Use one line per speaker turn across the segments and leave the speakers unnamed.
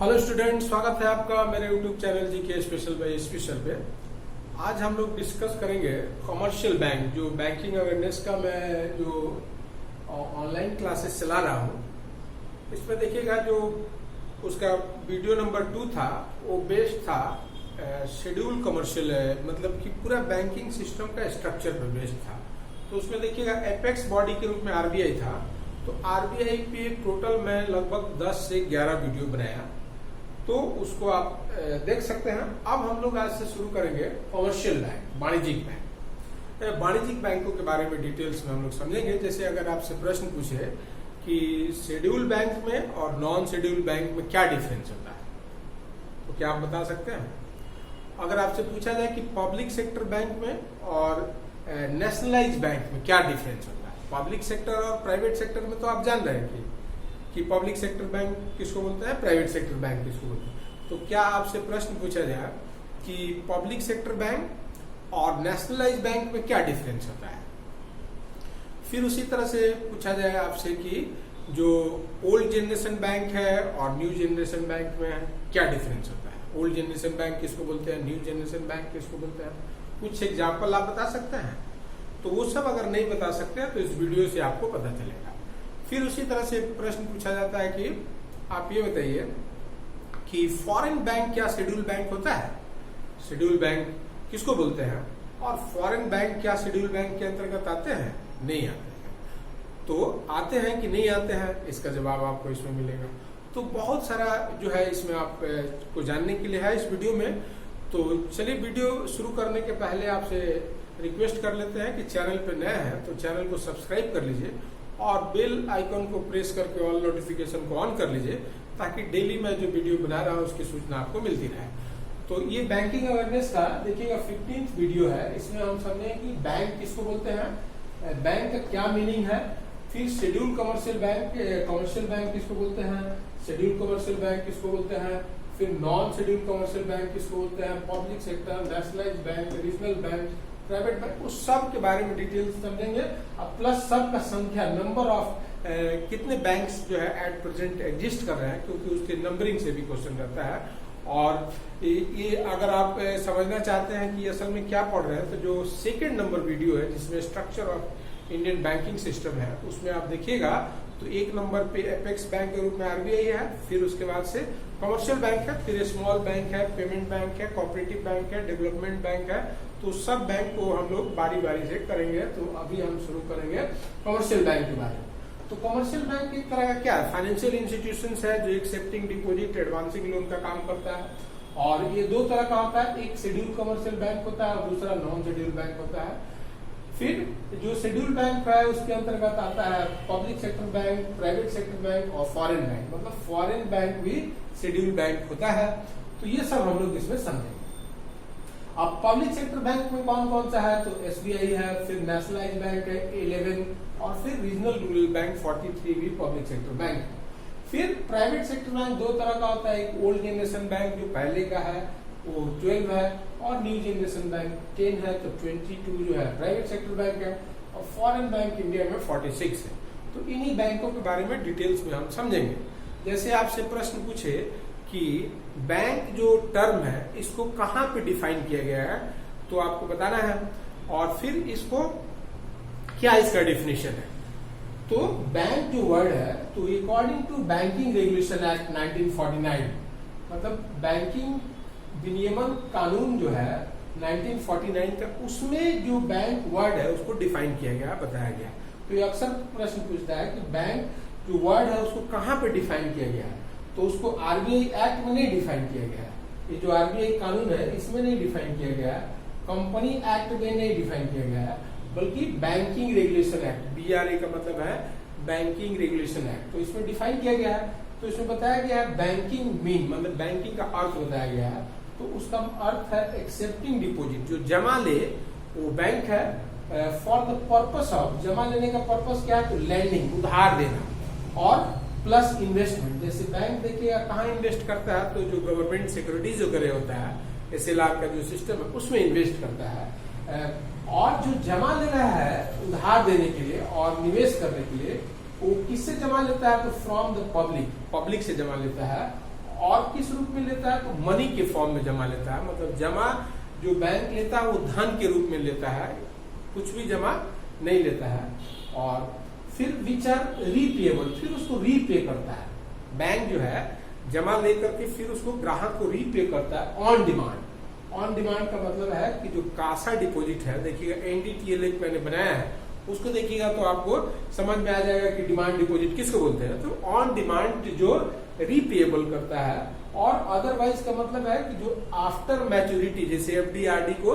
Hello student, स्वागत है आपका मेरे YouTube channel GK special by special पे। आज हम लोग डिस्कस करेंगे कमर्शियल बैंक। जो बैंकिंग अवेयरनेस का मैं जो ऑनलाइन क्लासेस चला रहा हूँ, इसमें देखिएगा जो उसका वीडियो नंबर 2 था वो बेस्ड था शेड्यूल कमर्शियल, मतलब कि पूरा बैंकिंग सिस्टम का स्ट्रक्चर पे बेस्ड था। तो उसमें देखिएगा एपेक्स बॉडी के रूप में आरबीआई था। तो आरबीआई पे टोटल मैं लगभग 10 से 11 वीडियो बनाया, तो उसको आप देख सकते हैं। अब हम लोग आज से शुरू करेंगे कमर्शियल बैंक, वाणिज्यिक बैंक। वाणिज्यिक बैंकों के बारे में डिटेल्स में हम लोग समझेंगे। जैसे अगर आपसे प्रश्न पूछे कि शेड्यूल बैंक में और नॉन शेड्यूल बैंक में क्या डिफरेंस होता है, तो क्या आप बता सकते हैं? अगर आपसे पूछा जाए कि पब्लिक सेक्टर बैंक में और नेशनलाइज बैंक में क्या डिफरेंस होता है, पब्लिक सेक्टर और प्राइवेट सेक्टर में तो आप जान रहे हैं कि पब्लिक सेक्टर बैंक किसको बोलता है, प्राइवेट सेक्टर बैंक किसको बोलता है। तो क्या आपसे प्रश्न पूछा जाए कि पब्लिक सेक्टर बैंक और नेशनलाइज बैंक में क्या डिफरेंस होता है, फिर उसी तरह से पूछा जाए आपसे कि जो ओल्ड जनरेशन बैंक है और न्यू जनरेशन बैंक में क्या डिफरेंस होता है, ओल्ड जनरेशन बैंक किसको बोलते हैं, न्यू जनरेशन बैंक किसको बोलते हैं, कुछ एग्जाम्पल आप बता सकते हैं? तो वो सब अगर नहीं बता सकते हैं तो इस वीडियो से आपको पता चलेगा। फिर उसी तरह से प्रश्न पूछा जाता है कि आप ये बताइए कि फॉरेन बैंक क्या शेड्यूल बैंक होता है, शेड्यूल बैंक किसको बोलते हैं, और फॉरेन बैंक क्या शेड्यूल बैंक के अंतर्गत आते हैं, नहीं आते हैं। तो आते हैं कि नहीं आते हैं, इसका जवाब आपको इसमें मिलेगा। तो बहुत सारा जो है इसमें आप को जानने के लिए है इस वीडियो में। तो चलिए वीडियो शुरू करने के पहले आपसे रिक्वेस्ट कर लेते हैं कि चैनल पे नए हैं तो चैनल को सब्सक्राइब कर लीजिए और बेल आइकन को प्रेस करके ऑल नोटिफिकेशन को ऑन कर लीजिए, ताकि डेली मैं जो वीडियो बना रहा हूँ उसकी सूचना आपको मिलती रहे। तो ये बैंकिंग अवेयरनेस का देखिएगा 15th वीडियो है। इसमें हम समझेंगे कि बैंक किसको बोलते हैं, बैंक का क्या मीनिंग है, फिर schedule commercial bank, commercial bank किसको बोलते हैं, शेड्यूल कमर्शियल बैंक किसको बोलते हैं, फिर नॉन शेड्यूल कमर्शियल बैंक किसको बोलते हैं, public sector, nationalise bank, regional bank, private bank, उस सब के बारे में डिटेल्स समझेंगे। अब प्लस सब का संख्या, नंबर ऑफ कितने बैंक्स जो है एट प्रेजेंट एग्जिस्ट कर रहे हैं, क्योंकि उसके नंबरिंग से भी क्वेश्चन रहता है। और ये अगर आप समझना चाहते हैं कि असल में क्या पढ़ रहे हैं, तो जो सेकेंड नंबर वीडियो है जिसमें structure of Indian banking system है, उसमें आप देखिएगा तो 1 नंबर पे एपेक्स बैंक के रूप में आरबीआई है, फिर उसके बाद से कमर्शियल बैंक है, फिर स्मॉल बैंक है, पेमेंट बैंक है, कोऑपरेटिव बैंक है, डेवलपमेंट बैंक है। तो सब बैंक को हम लोग बारी बारी से करेंगे। तो अभी हम शुरू करेंगे कमर्शियल बैंक के बारे में। तो कमर्शियल बैंक एक तरह का क्या है, फाइनेंशियल इंस्टीट्यूशंस है जो एक्सेप्टिंग डिपॉजिट, एडवांसिंग लोन का काम करता है। और ये 2 तरह का होता है, एक शेड्यूल कमर्शियल बैंक होता है और दूसरा नॉन शेड्यूल बैंक होता है। फिर जो शेड्यूल बैंक है उसके अंतर्गत आता है public sector bank, private sector bank और फॉरेन बैंक, मतलब फॉरेन बैंक भी शेड्यूल बैंक होता है। तो ये सब हम लोग इसमें समझेंगे। अब पब्लिक सेक्टर बैंक में कौन कौन सा है, तो एसबीआई है, फिर नेशनलाइज बैंक है 11, और फिर रीजनल रूरल बैंक 43 भी पब्लिक सेक्टर बैंक है। फिर प्राइवेट सेक्टर बैंक 2 तरह का होता है, एक ओल्ड जनरेशन बैंक जो पहले का है वो 12 है, और न्यू जनरेशन बैंक 10 है, तो 22 जो है प्राइवेट सेक्टर बैंक है, और फॉरेन बैंक इंडिया में 46 है। तो इन्हीं बैंकों के बारे में डिटेल्स में हम समझेंगे। जैसे आपसे प्रश्न पूछे कि बैंक जो टर्म है इसको कहाँ पे डिफाइन किया गया है, तो आपको बताना है, और फिर इसको क्या इसका डेफिनेशन है। तो बैंक जो वर्ड है, तो according to banking regulation act 1949, मतलब बैंकिंग विनियमन कानून जो है 1949 का, उसमें जो बैंक वर्ड है उसको डिफाइन किया गया, बताया गया। तो ये अक्सर प्रश्न पूछता है कि बैंक जो वर्ड है उसको कहाँ पे डिफाइन किया गया है, तो उसको आरबीआई एक्ट में नहीं डिफाइन किया गया है, ये जो आरबीआई कानून है इसमें नहीं डिफाइन किया गया है, कंपनी एक्ट में नहीं डिफाइन किया गया है, बल्कि बैंकिंग रेगुलेशन एक्ट, बीआरए का मतलब है बैंकिंग रेगुलेशन एक्ट, तो इसमें डिफाइन किया गया है। तो इसमें बताया गया है बैंकिंग मीन, मतलब बैंकिंग का अर्थ बताया गया है। तो उसका अर्थ है एक्सेप्टिंग डिपॉजिट, जो जमा ले वो बैंक है, फॉर द पर्पस ऑफ, जमा लेने का पर्पस क्या है, तो लैंडिंग, उधार देना, और प्लस इन्वेस्टमेंट। जैसे बैंक देखिए कहाँ इन्वेस्ट करता है, तो जो गवर्नमेंट सिक्योरिटीज वगैरह होता है, एसएलआर का जो सिस्टम है उसमें इन्वेस्ट करता है। और जो जमा ले रहा है उधार देने के लिए और निवेश करने के लिए, वो किससे जमा लेता है, तो फ्रॉम द पब्लिक, पब्लिक से जमा लेता है। और किस रूप में लेता है, तो मनी के फॉर्म में जमा लेता है। मतलब जमा जो बैंक लेता है वो धन के रूप में लेता है, कुछ भी जमा नहीं लेता है। और फिर विच आर रीपेएबल, फिर उसको रीपे करता है। बैंक जो है जमा लेकर के फिर उसको ग्राहक को रीपे करता है ऑन डिमांड। ऑन डिमांड का मतलब है कि जो कासा डिपॉजिट है, देखिएगा एनडीटीएल मैंने बनाया है, उसको देखिएगा तो आपको समझ में आ जाएगा कि डिमांड डिपॉजिट किसको बोलते हैं। तो ऑन डिमांड जो रीपेएबल करता है, और अदरवाइज का मतलब है कि जो आफ्टर मैच्योरिटी, जैसे एफडी आरडी को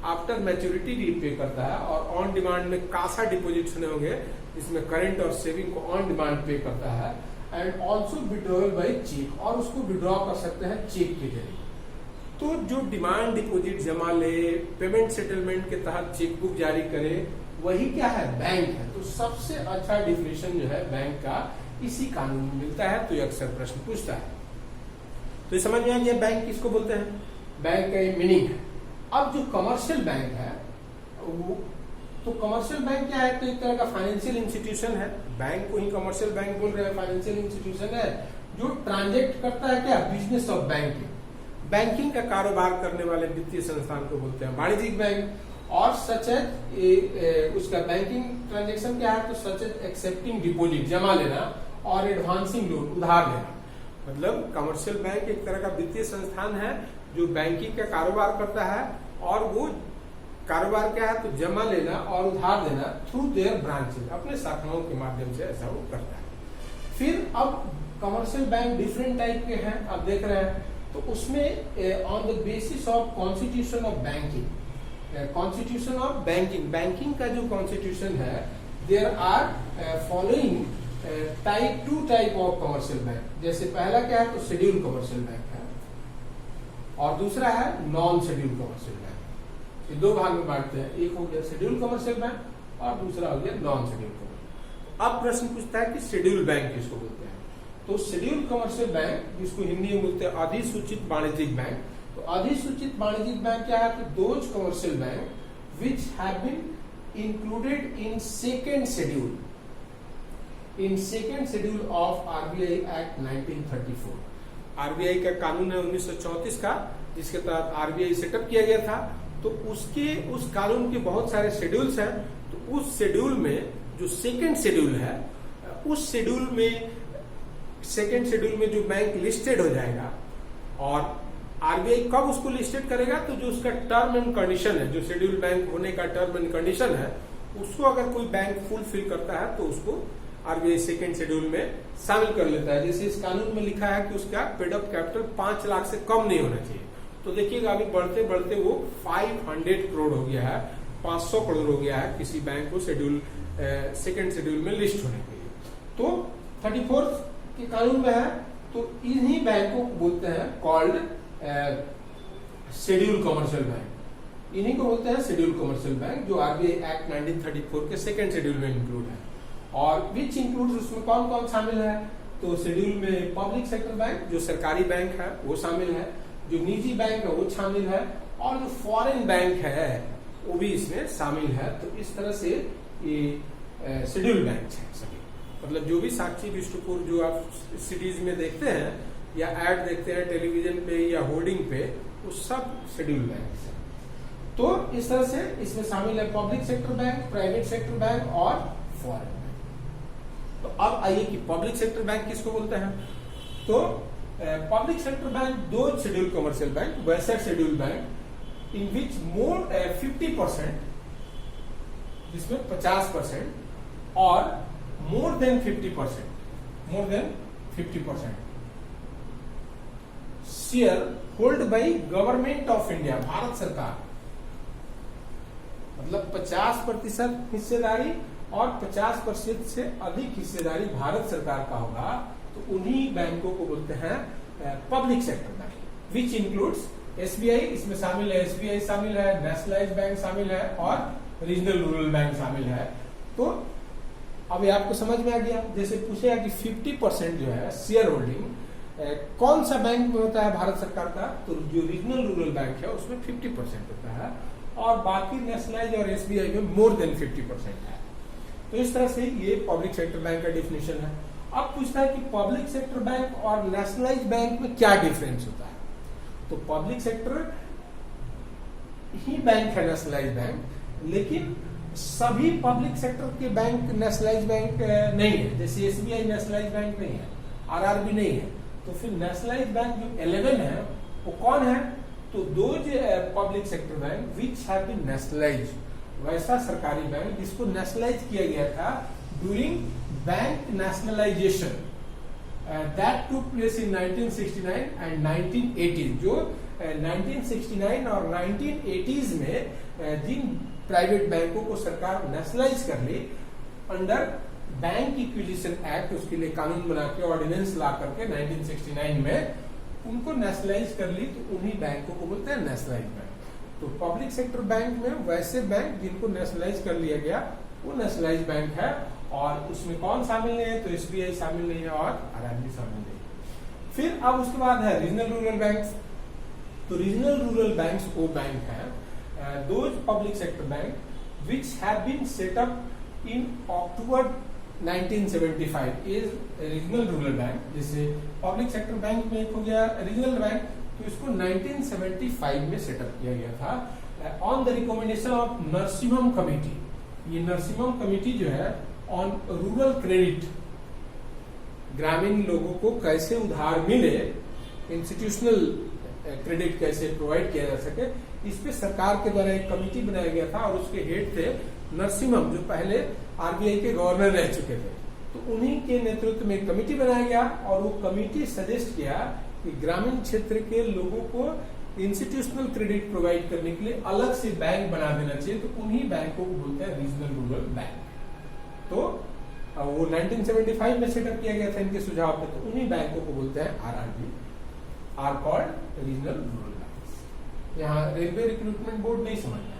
आफ्टर मैच्योरिटी रीपे करता है, और ऑन डिमांड में कासा डिपॉजिट सुने होंगे, इसमें करंट और सेविंग को ऑन डिमांड पे करता है। And also withdrawal by cheque, और उसको विड्रॉ कर सकते हैं चेक के जरिए। तो जो डिमांड डिपॉजिट जमा ले, पेमेंट सेटलमेंट के तहत चेकबुक जारी करे, वही क्या है, बैंक है। तो सबसे अच्छा डिफिनेशन जो है बैंक का इसी कानून में मिलता है। तो ये अक्सर प्रश्न पूछता है। तो ये समझ में आ गया बैंक किसको बोलते हैं, बैंक का ये मीनिंग है। अब जो कमर्शियल बैंक है वो, तो कमर्शियल बैंक क्या है, तो एक तरह का फाइनेंशियल इंस्टीट्यूशन है। बैंक को ही कमर्शियल बैंक बोल रहे हैं, फाइनेंशियल इंस्टीट्यूशन है जो ट्रांजेक्ट करता है क्या, बिजनेस ऑफ बैंकिंग। बैंकिंग का कारोबार करने वाले वित्तीय संस्थान को बोलते हैं वाणिज्यिक बैंक। और सच है उसका बैंकिंग ट्रांजेक्शन क्या है, तो सच है एक्सेप्टिंग डिपॉजिट, जमा लेना, और एडवांसिंग लोन, उधार लेना। मतलब कमर्शियल बैंक एक तरह का वित्तीय संस्थान है जो बैंकिंग का कारोबार करता है, और वो कारोबार क्या है, तो जमा लेना और उधार देना थ्रू देयर ब्रांचेज, अपने शाखाओं के माध्यम से ऐसा वो करता है। फिर अब कमर्शियल बैंक डिफरेंट टाइप के हैं, आप देख रहे हैं। तो उसमें on the basis of constitution of banking, constitution of banking, banking का जो कॉन्स्टिट्यूशन है, there are following type 2 type of commercial bank. जैसे पहला क्या है, तो शेड्यूल कमर्शियल बैंक है, और दूसरा है नॉन शेड्यूल कमर्शियल बैंक। ये दो भाग में बांटते हैं, एक हो गया शेड्यूल कमर्शियल बैंक और दूसरा हो गया नॉन शेड्यूल कमर्शियल। अब प्रश्न पूछता है कि शेड्यूल बैंक किसको बोलते हैं। तो शेड्यूल कमर्शियल बैंक, जिसको हिंदी में बोलते हैं अधिसूचित वाणिज्यिक बैंक। तो अधिसूचित वाणिज्यिक बैंक क्या है, तो those commercial bank which have been included in second schedule, in second schedule of RBI act 1934। RBI का कानून है 1934 का, जिसके तहत आरबीआई सेटअप किया गया था। तो उस कानून के बहुत सारे शेड्यूल्स हैं। तो उस शेड्यूल में जो सेकेंड शेड्यूल है, उस शेड्यूल में सेकेंड शेड्यूल में जो बैंक लिस्टेड हो जाएगा, और आरबीआई कब उसको लिस्टेड करेगा, तो जो उसका टर्म एंड कंडीशन है, जो शेड्यूल बैंक होने का टर्म एंड कंडीशन है, उसको अगर कोई बैंक फुलफिल करता है तो उसको आरबीआई सेकेंड शेड्यूल में शामिल कर लेता है। जैसे इस कानून में लिखा है कि उसका पेड अप कैपिटल 5 लाख से कम नहीं होना चाहिए। तो देखिएगा अभी बढ़ते बढ़ते वो 500 करोड़ हो गया है, 500 करोड़ हो गया है किसी बैंक को शेड्यूल सेकेंड शेड्यूल में लिस्ट होने के लिए। तो 34 के कानून में है। तो इन्हीं बैंकों को बोलते हैं कॉल्ड शेड्यूल कमर्शियल बैंक। इन्हीं को बोलते हैं शेड्यूल कमर्शियल बैंक, जो आरबीआई एक्ट 1934 के सेकेंड शेड्यूल में इंक्लूड है। और विच इंक्लूड, उसमें कौन कौन शामिल है, तो शेड्यूल में पब्लिक सेक्टर बैंक, जो सरकारी बैंक है वो शामिल है, जो निजी बैंक है वो शामिल है, और जो फॉरेन बैंक है वो भी इसमें शामिल है। तो इस तरह से ये शेड्यूल बैंक है सभी। मतलब जो भी साक्षी बिष्टुपुर जो आप सिटीज में देखते हैं या एड देखते हैं टेलीविजन पे या होर्डिंग पे, वो सब शेड्यूल बैंक है। तो इस तरह से इसमें शामिल है public sector bank, private sector bank और फॉरेन बैंक। तो अब आइए कि पब्लिक सेक्टर बैंक किसको बोलते हैं। तो पब्लिक सेक्टर बैंक दो शेड्यूल कमर्शियल बैंक, वैसा शेड्यूल बैंक इन विच मोर 50%, जिसमें 50% और more than 50% share hold by government of India, Bharat सरकार। मतलब 50% हिस्सेदारी और 50% से अधिक हिस्सेदारी भारत सरकार का होगा, तो उन्हीं बैंकों को बोलते हैं public sector bank, which includes SBI, इसमें शामिल है एसबीआई शामिल है, नेशनलाइज्ड बैंक शामिल है और रीजनल रूरल बैंक शामिल है। तो अब ये आपको समझ में आ गया। जैसे पूछेगा कि 50% जो है शेयर होल्डिंग कौन सा बैंक में होता है भारत सरकार का, तो जो रीजनल रूरल बैंक है उसमें 50% होता है, और बाकी नेशनलाइज और एसबीआई में मोर देन 50% है। तो इस तरह से ये पब्लिक सेक्टर बैंक का डिफिनेशन है। अब पूछता है कि पब्लिक सेक्टर बैंक और नेशनलाइज बैंक में क्या डिफरेंस होता है। तो पब्लिक सेक्टर ही बैंक है नेशनलाइज बैंक, लेकिन सभी पब्लिक सेक्टर के बैंक नेशनलाइज बैंक नहीं है। जैसे एसबीआई नेशनलाइज बैंक नहीं है, आरआरबी नहीं है। तो फिर नेशनलाइज बैंक जो 11 है वो कौन है? तो those public sector bank which have been nationalise, वैसा सरकारी बैंक जिसको नेशनलाइज किया गया था during bank nationalisation that took place in 1969 and 1980। जो 1969 और 1980s में जिन प्राइवेट बैंकों को सरकार नेशनलाइज कर ली अंडर बैंक इक्विजिशन एक्ट, उसके लिए कानून बना के ऑर्डिनेंस ला करके 1969 में उनको नेशनलाइज कर ली, तो उन्हीं बैंकों को बोलते हैं नेशनलाइज बैंक। तो पब्लिक सेक्टर बैंक में वैसे बैंक जिनको नेशनलाइज कर लिया गया वो नेशनलाइज बैंक है, और उसमें कौन शामिल नहीं है? तो एसबीआई शामिल नहीं है और आरआरबी शामिल नहीं है। फिर अब उसके बाद है रीजनल रूरल बैंक्स। तो रीजनल रूरल बैंक्स वो बैंक है those public sector bank which have been set up in October 1975 is regional rural bank. जैसे पब्लिक सेक्टर बैंक में एक हो गया रीजनल बैंक, तो इसको 1975 में सेटअप किया गया था on the recommendation of Narasimham committee. ये नरसिम्हम कमेटी जो है ऑन रूरल क्रेडिट, ग्रामीण लोगों को कैसे उधार मिले, इंस्टीट्यूशनल क्रेडिट कैसे प्रोवाइड किया जा सके, इस पे सरकार के द्वारा एक कमेटी बनाया गया था और उसके हेड थे नरसिम्हम, जो पहले आरबीआई के गवर्नर रह चुके थे। तो उन्हीं के नेतृत्व में एक कमेटी बनाया गया और वो कमेटी सजेस्ट किया कि ग्रामीण क्षेत्र के लोगों को इंस्टीट्यूशनल क्रेडिट प्रोवाइड करने के लिए अलग से बैंक बना देना चाहिए। तो उन्हीं बैंकों को बोलते हैं रीजनल रूरल बैंक। तो वो 1975 में सेटअप किया गया था इनके सुझाव पे, तो उन्हीं बैंकों को बोलते हैं RRB, are called regional rural banks. यहाँ रेलवे रिक्रूटमेंट बोर्ड नहीं समझना है।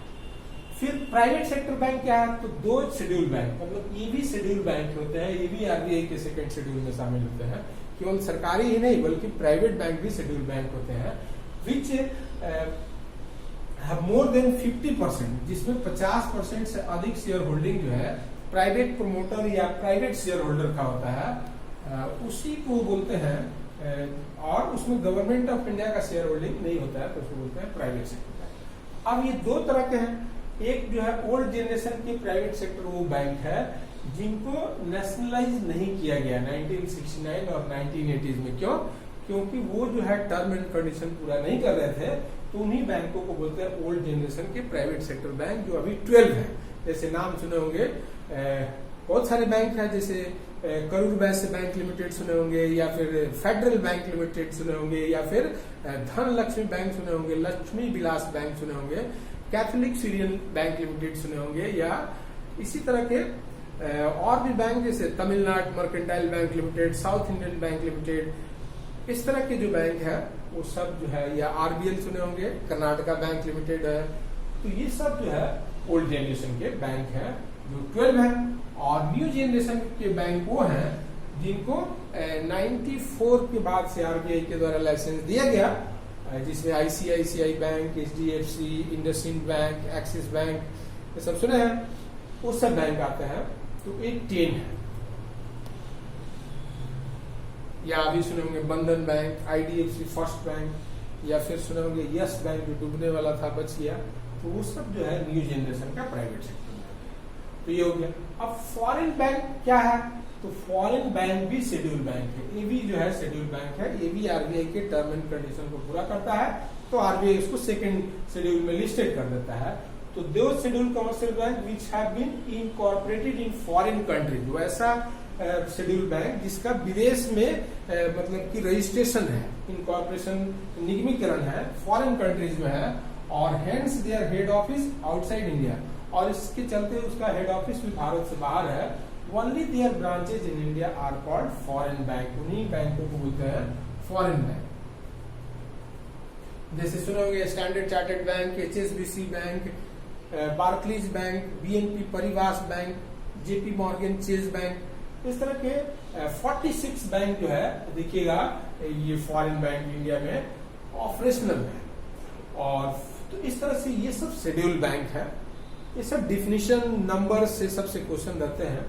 फिर प्राइवेट सेक्टर बैंक क्या है? तो दो शेड्यूल बैंक, मतलब ये भी शेड्यूल बैंक होते हैं, ये भी आरबीआई के सेकंड शेड्यूल में शामिल होते हैं। केवल सरकारी ही नहीं बल्कि प्राइवेट बैंक भी शेड्यूल बैंक होते हैं विच हैव मोर देन 50%, जिसमें 50% से अधिक शेयर होल्डिंग जो है प्राइवेट प्रोमोटर या प्राइवेट शेयर होल्डर का होता है, उसी को बोलते हैं। और उसमें गवर्नमेंट ऑफ इंडिया का शेयर होल्डिंग नहीं होता है, तो उसको बोलते हैं प्राइवेट सेक्टर बैंक। अब ये दो तरह के हैं। एक जो है ओल्ड जनरेशन के प्राइवेट सेक्टर वो बैंक है जिनको नेशनलाइज नहीं किया गया 1969 और 1980s में। क्यों? क्योंकि वो जो है टर्म एंड कंडीशन पूरा नहीं कर रहे थे, तो उन्हीं बैंकों को बोलते हैं ओल्ड जनरेशन के प्राइवेट सेक्टर बैंक, जो अभी 12 है। जैसे नाम सुने होंगे, बहुत सारे बैंक है, जैसे करूर वैश्य बैंक लिमिटेड सुने होंगे, या फिर फेडरल बैंक लिमिटेड सुने होंगे, या फिर धन लक्ष्मी बैंक सुने होंगे, लक्ष्मी विलास बैंक सुने होंगे, कैथोलिक सीरियन बैंक लिमिटेड सुने होंगे, या इसी तरह के और भी बैंक जैसे Tamil Nadu mercantile bank limited, south Indian bank limited, इस तरह के जो बैंक है वो सब जो है, या आरबीएल सुने होंगे, कर्नाटका बैंक लिमिटेड है। तो ये सब जो है ओल्ड जनरेशन के बैंक है जो 12 है। और न्यू जनरेशन के बैंक वो हैं जिनको 94 के बाद से आरबीआई के द्वारा लाइसेंस दिया गया, जिसमें ICICI bank, HDFC, IndusInd bank, axis bank, ये सब सुने हैं, वो सब बैंक आते हैं। तो एक 10 है, या अभी सुने होंगे बंधन बैंक, आईडीएफसी फर्स्ट बैंक, या फिर सुने होंगे यस बैंक जो डूबने वाला था बच गया। तो वो सब जो है न्यू जनरेशन का प्राइवेट सेक्टर बैंक। तो ये हो गया। अब फॉरेन बैंक क्या है? तो फॉरेन बैंक भी शेड्यूल बैंक है, ये भी जो है शेड्यूल बैंक है, ये भी आरबीआई के टर्म एंड कंडीशन को पूरा करता है, तो आरबीआई इसको सेकंड शेड्यूल में लिस्टेड कर देता है। तो दो schedule commercial bank which have been incorporated in foreign country, वैसा शेड्यूल बैंक जिसका विदेश में मतलब कि रजिस्ट्रेशन है, इनकॉर्पोरेशन निगमीकरण है फॉरेन कंट्रीज में है, और hence their head office outside India, और इसके चलते उसका हेड ऑफिस भी भारत से बाहर है। Only their branches in India are called foreign bank, उन्हीं बैंकों को बोलते हैं फॉरेन बैंक। जैसे सुनोगे Standard Chartered bank, HSBC bank, Barclays bank, BNP Paribas bank, JP Morgan Chase bank, इस तरह के 46 बैंक जो है देखिएगा ये फॉरेन बैंक इंडिया में ऑपरेशनल है। और तो इस तरह से ये सब शेड्यूल बैंक है। ये सब डिफिनीशन नंबर से सबसे क्वेश्चन रहते हैं।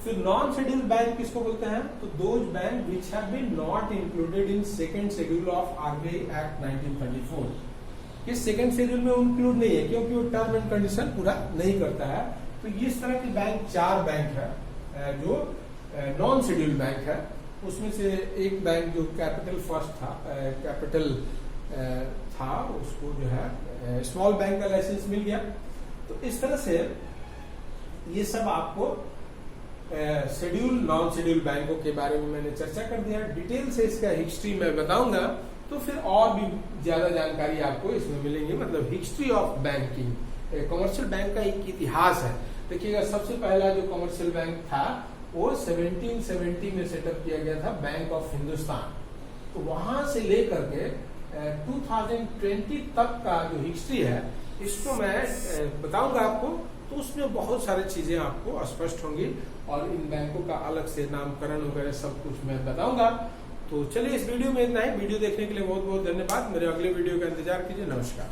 तो नॉन शेड्यूल बैंक किसको बोलते हैं? तो those bank which have been not included in second schedule of RBI act 1934। ये सेकंड शेड्यूल में इंक्लूड नहीं है क्योंकि वो टर्म एंड कंडीशन पूरा नहीं करता है। तो इस तरह के बैंक 4 बैंक है जो नॉन शेड्यूल बैंक है। उसमें से एक बैंक जो कैपिटल फर्स्ट था, कैपिटल था, उसको जो है स्मॉल बैंक का लाइसेंस मिल गया। तो इस तरह से ये सब आपको शेड्यूल नॉन शेड्यूल बैंकों के बारे में मैंने चर्चा कर दिया। डिटेल से इसका हिस्ट्री मैं बताऊंगा तो फिर और भी ज्यादा जानकारी आपको इसमें मिलेंगी। मतलब history of banking, commercial bank का एक इतिहास है। देखिएगा, सबसे पहला जो कमर्शियल बैंक था वो 1770 में सेटअप किया गया था, बैंक ऑफ हिंदुस्तान। तो वहां से लेकर के 2020 तक का जो हिस्ट्री है इसको मैं बताऊंगा आपको। तो उसमें बहुत सारी चीजें आपको स्पष्ट होंगी और इन बैंकों का अलग से नामकरण वगैरह सब कुछ मैं बताऊंगा। तो चलिए, इस वीडियो में इतना ही। वीडियो देखने के लिए बहुत बहुत धन्यवाद। मेरे अगले वीडियो का इंतजार कीजिए। नमस्कार।